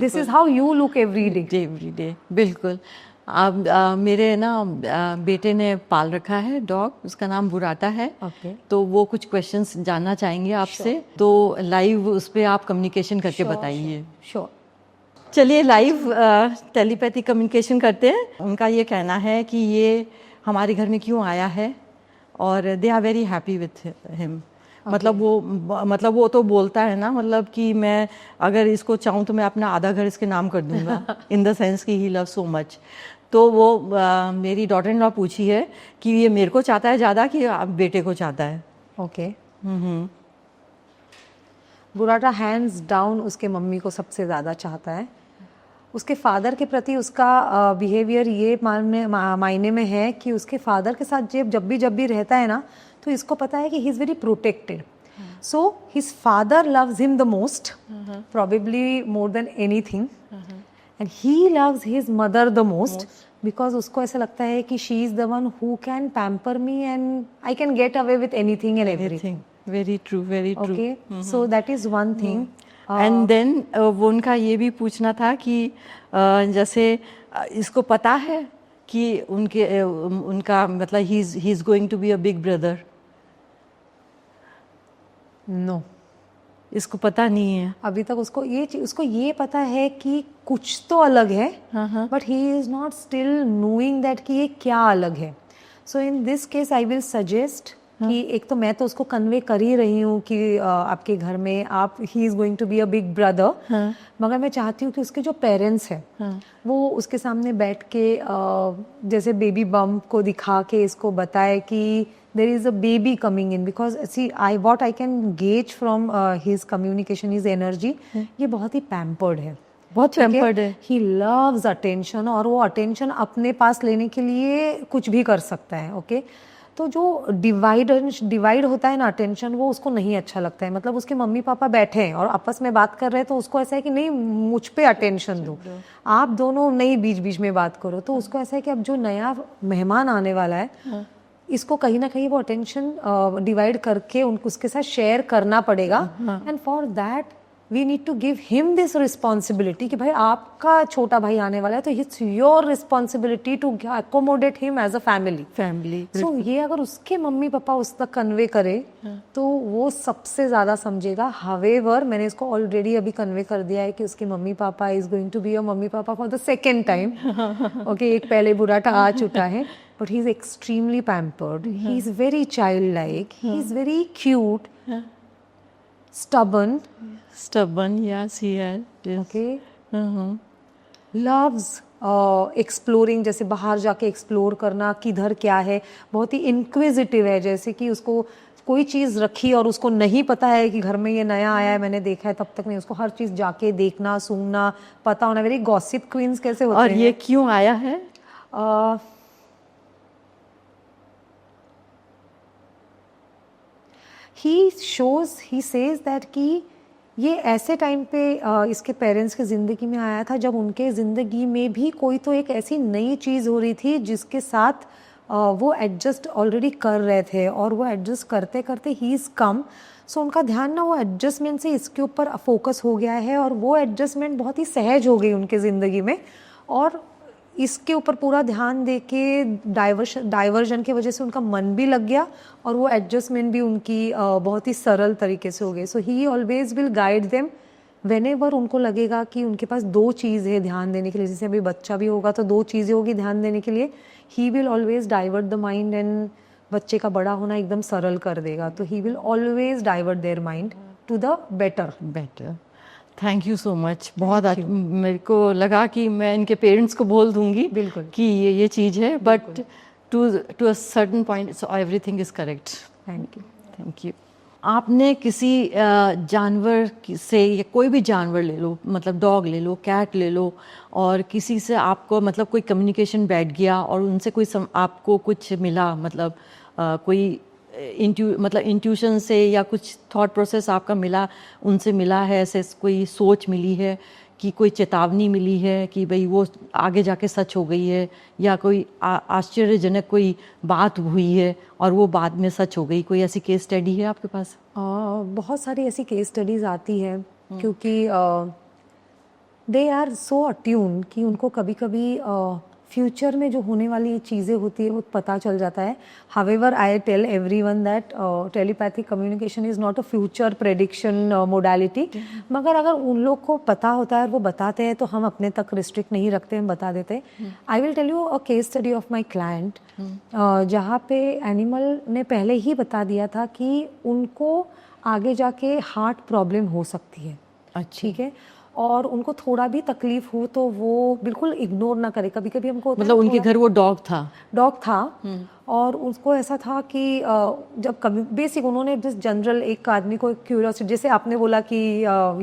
This is how you look every day. बिल्कुल। अब मेरे ना बेटे ने पाल रखा है dog, उसका नाम बुराटा है। तो वो कुछ क्वेश्चंस जानना चाहेंगे आपसे, तो लाइव उस पर आप कम्युनिकेशन करके बताइए। श्योर। चलिए लाइव टेलीपैथी कम्युनिकेशन करते हैं। उनका ये कहना है कि ये हमारे घर में क्यों आया है और they are very happy with him. मतलब वो तो बोलता है ना, मतलब कि मैं अगर इसको चाहूँ तो मैं अपना आधा घर इसके नाम कर दूंगा, इन द सेंस कि ही लव सो मच। तो वो मेरी डॉटर इन लॉ पूछी है कि ये मेरे को चाहता है ज़्यादा कि बेटे को चाहता है। ओके। बुराटा हैंड्स डाउन उसके मम्मी को सबसे ज़्यादा चाहता है। उसके फादर के प्रति उसका बिहेवियर ये मायने में है कि उसके फादर के साथ जब भी रहता है ना, तो इसको पता है कि he is very protected, so his father loves him the most, probably more than anything, and he loves his mother the most because उसको ऐसा लगता है कि she is the one who can pamper me and I can get away with anything and everything. Very true, very true. Okay, so that is one thing. And then वो उनका ये भी पूछना था कि जैसे इसको पता है कि उनका मतलब he is going to be a big brother. No, इसको पता नहीं है। अभी तक उसको ये पता है कि कुछ तो अलग है, but he is not still knowing that कि ये क्या अलग है। So in this case I will suggest कि एक तो मैं तो उसको कन्वे कर ही रही हूँ कि आपके घर में he is going to be a big brother, मगर मैं चाहती हूँ कि उसके जो पेरेंट्स हैं वो उसके सामने बैठ के जैसे बेबी बम्प को दिखा के इसको बताए कि there is a baby coming in, because see what I can gauge from his communication, his energy, ये बहुत ही pampered है, बहुत पैम्पर्ड है। he loves attention, और वो attention अपने पास लेने के लिए कुछ भी कर सकता है। ओके, तो जो डिवाइड होता है ना अटेंशन, वो उसको नहीं अच्छा लगता है। मतलब उसके मम्मी पापा बैठे हैं और आपस में बात कर रहे हैं तो उसको ऐसा है कि नहीं मुझ पे अटेंशन दो, आप दोनों नहीं बीच बीच में बात करो। तो उसको ऐसा है कि अब जो नया मेहमान आने वाला है इसको कहीं ना कहीं वो अटेंशन डिवाइड करके उसके साथ शेयर करना पड़ेगा। And for that we need to give him this responsibility कि भाई आपका छोटा भाई आने वाला है, तो it's your responsibility to accommodate him as a family. So ये अगर उसके मम्मी पापा उस तक कन्वे करे तो वो सबसे ज्यादा समझेगा। हावेवर मैंने इसको ऑलरेडी अभी कन्वे कर दिया है कि उसके mummy papa is going to be your mummy papa for the second time. Okay, एक पहले बुराटा आ चुका है, but he's extremely pampered. He's very childlike. He's very cute. Stubborn. Yes, he is. Yes. Okay. Loves exploring, जैसे बाहर जाके explore करना किधर क्या है। बहुत ही इंक्विजिटिव है, जैसे कि उसको कोई चीज़ रखी और उसको नहीं पता है कि घर में ये नया आया है, मैंने देखा है, तब तक नहीं, उसको हर चीज़ जाके देखना सूंघना पता होना। वेरी गॉसिप क्वींस कैसे होते हैं। और ये क्यों आया है? he says that कि ये ऐसे टाइम पे इसके पेरेंट्स के ज़िंदगी में आया था जब उनके ज़िंदगी में भी कोई तो एक ऐसी नई चीज़ हो रही थी जिसके साथ वो एडजस्ट ऑलरेडी कर रहे थे, और वो एडजस्ट करते करते ही इज़ कम। सो उनका ध्यान ना वो एडजस्टमेंट से इसके ऊपर फोकस हो गया है, और वो एडजस्टमेंट बहुत ही सहज हो गई उनके ज़िंदगी में, और इसके ऊपर पूरा ध्यान दे के डाइवर्जन की वजह से उनका मन भी लग गया, और वो एडजस्टमेंट भी उनकी बहुत ही सरल तरीके से हो गई। So he always will guide them whenever उनको लगेगा कि उनके पास दो चीज़ है ध्यान देने के लिए। जैसे अभी बच्चा भी होगा तो दो चीज़ें होगी ध्यान देने के लिए। He will always divert the mind, and बच्चे का बड़ा होना एकदम सरल कर देगा। तो he will always divert their mind to the better. Thank you so much. बहुत मेरे को लगा कि मैं इनके पेरेंट्स को बोल दूंगी बिल्कुल कि ये चीज़ है, but to a certain point so everything is correct. Thank you. आपने किसी जानवर से, या कोई भी जानवर ले लो, मतलब डॉग ले लो, कैट ले लो, और किसी से आपको मतलब कोई कम्युनिकेशन बैठ गया और उनसे कोई आपको कुछ मिला, मतलब कोई मतलब इंट्यूशन से या कुछ थॉट प्रोसेस आपका मिला, उनसे मिला है, ऐसे कोई सोच मिली है कि कोई चेतावनी मिली है कि भाई वो आगे जाके सच हो गई है, या कोई आश्चर्यजनक कोई बात हुई है और वो बाद में सच हो गई, कोई ऐसी केस स्टडी है आपके पास? बहुत सारी ऐसी केस स्टडीज आती है, क्योंकि दे आर सो अट्यून कि उनको कभी कभी फ्यूचर में जो होने वाली चीज़ें होती है वो पता चल जाता है। However I tell everyone that telepathic communication is not a future prediction modality, मगर अगर उन लोग को पता होता है और वो बताते हैं तो हम अपने तक रिस्ट्रिक्ट नहीं रखते, हम बता देते हैं। I will tell you a case study of my client, जहाँ पे एनिमल ने पहले ही बता दिया था कि उनको आगे जाके हार्ट प्रॉब्लम हो सकती है। अच्छा, ठीक है, और उनको थोड़ा भी तकलीफ हो तो वो बिल्कुल इग्नोर ना करे। कभी कभी हमको मतलब उनके घर वो डॉग था और उसको ऐसा था कि जब कभी बेसिक उन्होंने जिस जनरल एक आदमी को क्यूरियोसिटी, जैसे आपने बोला कि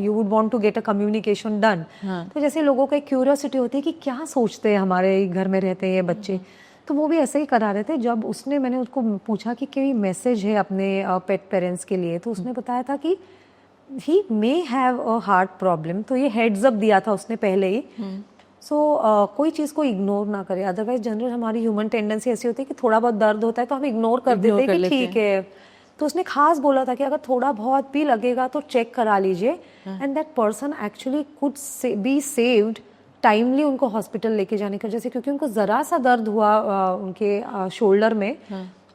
you would want to get a communication done, तो जैसे लोगों को एक क्यूरियोसिटी होती है कि क्या सोचते हैं हमारे घर में रहते हैं ये बच्चे, तो वो भी ऐसे ही करा रहे थे। जब मैंने उसको पूछा कि कोई मैसेज है अपने पेट पेरेंट्स के लिए, तो उसने बताया था कि he may have a heart problem, तो ये हेड्स अप दिया था उसने पहले ही। सो कोई चीज़ को इग्नोर ना करे, अदरवाइज जनरल हमारी ह्यूमन टेंडेंसी ऐसी होती है कि थोड़ा बहुत दर्द होता है तो हम इग्नोर कर देते हैं कि ठीक है। तो उसने खास बोला था कि अगर थोड़ा बहुत भी लगेगा तो चेक करा लीजिए, and that person actually could be saved timely उनको हॉस्पिटल लेके जाने का। जैसे क्योंकि उनको ज़रा सा दर्द हुआ उनके शोल्डर में,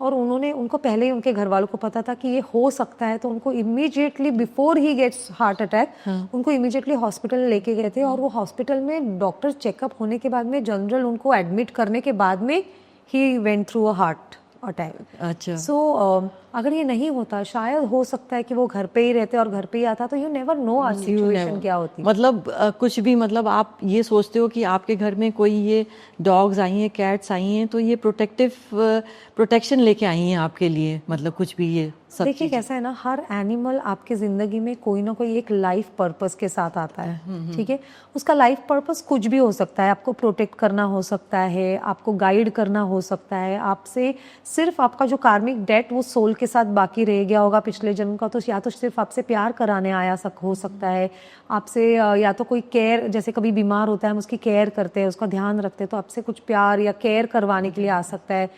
और उनको पहले ही उनके घर वालों को पता था कि ये हो सकता है, तो उनको immediately before he gets heart attack उनको इमीडिएटली हॉस्पिटल लेके गए थे। और वो हॉस्पिटल में डॉक्टर चेकअप होने के बाद में जनरल उनको एडमिट करने के बाद में he went through a heart attack. अच्छा। सो अगर ये नहीं होता, शायद हो सकता है कि वो घर पे ही रहते और घर पे ही आता, तो यू नेवर नो आज सिचुएशन क्या होती। मतलब कुछ भी, मतलब आप ये सोचते हो कि आपके घर में कोई ये डॉग्स आई हैं, कैट्स आई हैं, तो ये प्रोटेक्शन लेके आई हैं आपके लिए, मतलब कुछ भी ये सब। देखिए कैसा है ना, हर एनिमल आपकी जिंदगी में कोई ना कोई एक लाइफ पर्पस के साथ आता है, ठीक है। उसका लाइफ पर्पस कुछ भी हो सकता है, आपको प्रोटेक्ट करना हो सकता है, आपको गाइड करना हो सकता है, आपसे सिर्फ आपका जो कार्मिक डेट वो सोल के साथ बाकी रह गया होगा पिछले जन्म का, तो या तो सिर्फ आपसे प्यार कराने आया हो सकता है, आपसे या तो कोई केयर, जैसे कभी बीमार होता है हम उसकी केयर करते हैं, उसका ध्यान रखते हैं, तो आपसे कुछ प्यार या केयर करवाने के लिए आ सकता है।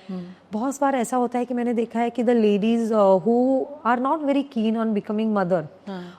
बहुत बार ऐसा होता है कि मैंने देखा है कि the ladies who are not very keen on becoming mother,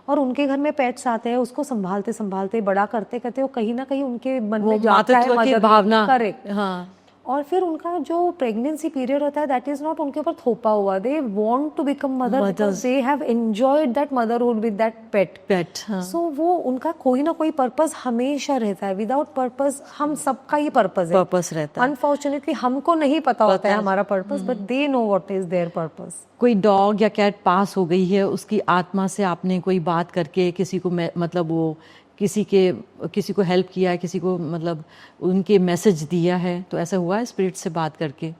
और उनके घर में पेट्स आते हैं, उसको संभालते संभालते बड़ा करते करते वो कहीं ना कहीं उनके मन में जाता है की भावना। करेक्ट। हाँ। और फिर उनका जो प्रेगनेंसी पीरियड होता है दैट इज नॉट उनके ऊपर थोपा हुआ, they want to become mother because they have enjoyed that motherhood with that pet. So वो उनका कोई ना कोई पर्पस हमेशा रहता है। विदाउट पर्पस हम सबका ही पर्पस रहता है। अनफॉर्चुनेटली हमको नहीं पता होता है हमारा purpose, but they know what is there purpose. कोई डॉग या कैट पास हो गई है, उसकी आत्मा से आपने कोई बात करके किसी को मतलब वो किसी को हेल्प किया है, किसी को मतलब उनके मैसेज दिया है, तो ऐसा हुआ है स्पिरिट से बात करके?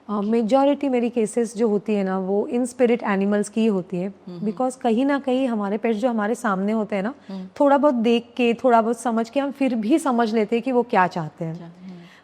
मेजॉरिटी मेरी केसेस जो होती है ना वो इन स्पिरिट एनिमल्स की ही होती है, बिकॉज कहीं ना कहीं हमारे पेट्स जो हमारे सामने होते हैं ना, थोड़ा बहुत देख के, थोड़ा बहुत समझ के हम फिर भी समझ लेते हैं कि वो क्या चाहते हैं।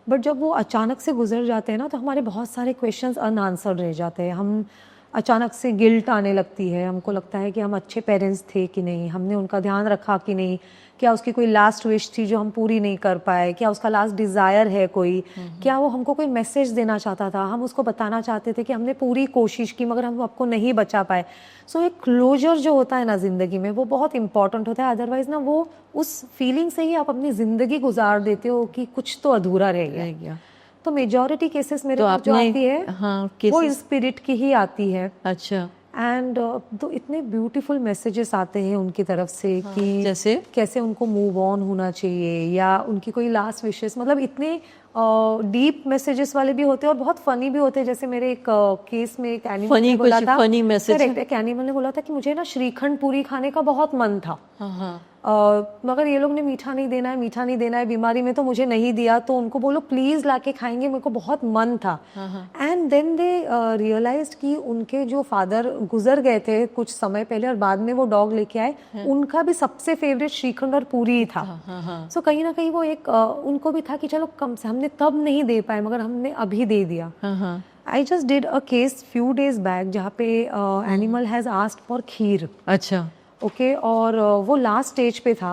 बट जब वो अचानक से गुजर जाते हैं ना, तो हमारे बहुत सारे क्वेश्चंस अनआंसर्ड रह जाते हैं। हम अचानक से गिल्ट आने लगती है, हमको लगता है कि हम अच्छे पेरेंट्स थे कि नहीं, हमने उनका ध्यान रखा कि नहीं, क्या उसकी कोई लास्ट विश थी जो हम पूरी नहीं कर पाए, क्या उसका लास्ट डिज़ायर है कोई, क्या वो हमको कोई मैसेज देना चाहता था, हम उसको बताना चाहते थे कि हमने पूरी कोशिश की मगर हम आपको नहीं बचा पाए। सो एक क्लोजर जो होता है ना ज़िंदगी में, वो बहुत इंपॉर्टेंट होता है। अदरवाइज ना वो उस फीलिंग से ही आप अपनी ज़िंदगी गुजार देते हो कि कुछ तो अधूरा रह गया। तो मेजॉरिटी केसेस मेरे पास जो आती है, हाँ, वो स्पिरिट की ही आती है। अच्छा। एंड तो इतने ब्यूटीफुल मैसेजेस आते हैं उनकी तरफ से कि जैसे कैसे उनको मूव ऑन होना चाहिए, या उनकी कोई लास्ट विशेस, मतलब इतने डीप मैसेजेस वाले भी होते हैं और बहुत फनी भी होते हैं। जैसे मेरे एक केस में एक एनिमल ने बोला था, फनी मैसेज, एक एनिमल ने बोला था कि मुझे ना श्रीखंड पूरी खाने का बहुत मन था, मगर ये लोग ने मीठा नहीं देना है, मीठा नहीं देना है, बीमारी में तो मुझे नहीं दिया, तो उनको बोलो प्लीज लाके खाएंगे, मेरे को बहुत मन था। एंड देन दे रियलाइज्ड कि उनके जो फादर गुजर गए थे कुछ समय पहले और बाद में वो डॉग लेके आए, उनका भी सबसे फेवरेट श्रीखंड और पूरी ही था। सो कहीं ना कहीं वो एक उनको भी था कि चलो कम से, हमने तब नहीं दे पाए मगर हमने अभी दे दिया। I just did a case few days back जहाँ पे एनिमल हैज आस्क्ड फॉर खीर। अच्छा। ओके और वो लास्ट स्टेज पे था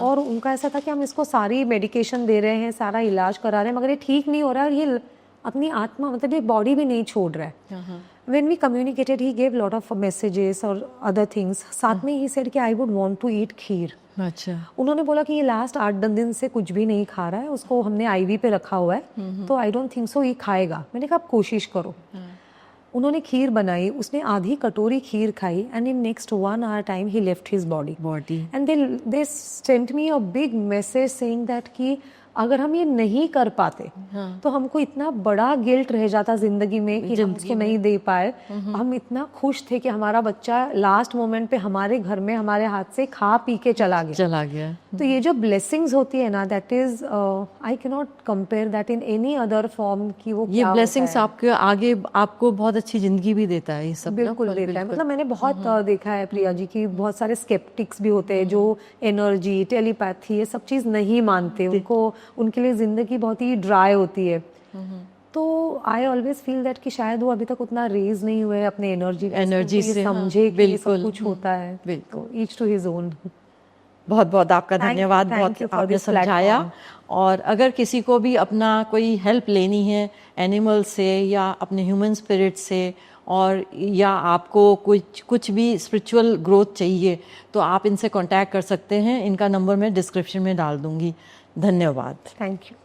और उनका ऐसा था कि हम इसको सारी मेडिकेशन दे रहे हैं, सारा इलाज करा रहे हैं, मगर ये ठीक नहीं हो रहा है और ये अपनी आत्मा, मतलब ये बॉडी भी नहीं छोड़ रहा है। When we communicated he gave lot of messages और अदर थिंग्स, साथ में ही सेड कि I would want to eat kheer. अच्छा। उन्होंने बोला कि ये लास्ट 8-10 दिन से कुछ भी नहीं खा रहा है, उसको हमने आईवी पे रखा हुआ है, तो आई डोंट थिंक सो ये खाएगा। मैंने कहा आप कोशिश करो। उन्होंने खीर बनाई, उसने आधी कटोरी खीर खाई, and in next 1 hour time he left his body and they sent me a big message saying that कि अगर हम ये नहीं कर पाते तो हमको इतना बड़ा गिल्ट रह जाता जिंदगी में कि हम उसको नहीं दे पाए। हम इतना खुश थे कि हमारा बच्चा लास्ट मोमेंट पे हमारे घर में हमारे हाथ से खा पी के चला गया। तो ये जो ब्लेसिंग्स होती है ना, that is I can not compare that in any other form कि वो ये ब्लेसिंग्स आपके आगे आपको बहुत अच्छी जिंदगी भी देता है। ये सब बिल्कुल देता है। मतलब मैंने बहुत देखा है प्रिया जी की, बहुत सारे स्केप्टिक्स भी होते हैं जो एनर्जी, टेलीपैथी, ये सब चीज नहीं मानते, उनको उनके लिए जिंदगी बहुत ही ड्राई होती है। तो आई ऑलवेज फील दैट कि शायद वो अभी तक उतना रेज नहीं हुए अपने एनर्जी से समझे कि ये सब कुछ होता है। बिल्कुल, ईच टू हिज ओन। बहुत बहुत आपका धन्यवाद, बहुत आपने समझाया। और अगर किसी को भी अपना कोई हेल्प लेनी है एनिमल से या अपने ह्यूमन स्पिरिट से, और या आपको कुछ भी स्पिरिचुअल ग्रोथ चाहिए, तो आप इनसे कांटेक्ट कर सकते हैं। इनका नंबर मैं डिस्क्रिप्शन में डाल दूंगी। धन्यवाद। Thank you.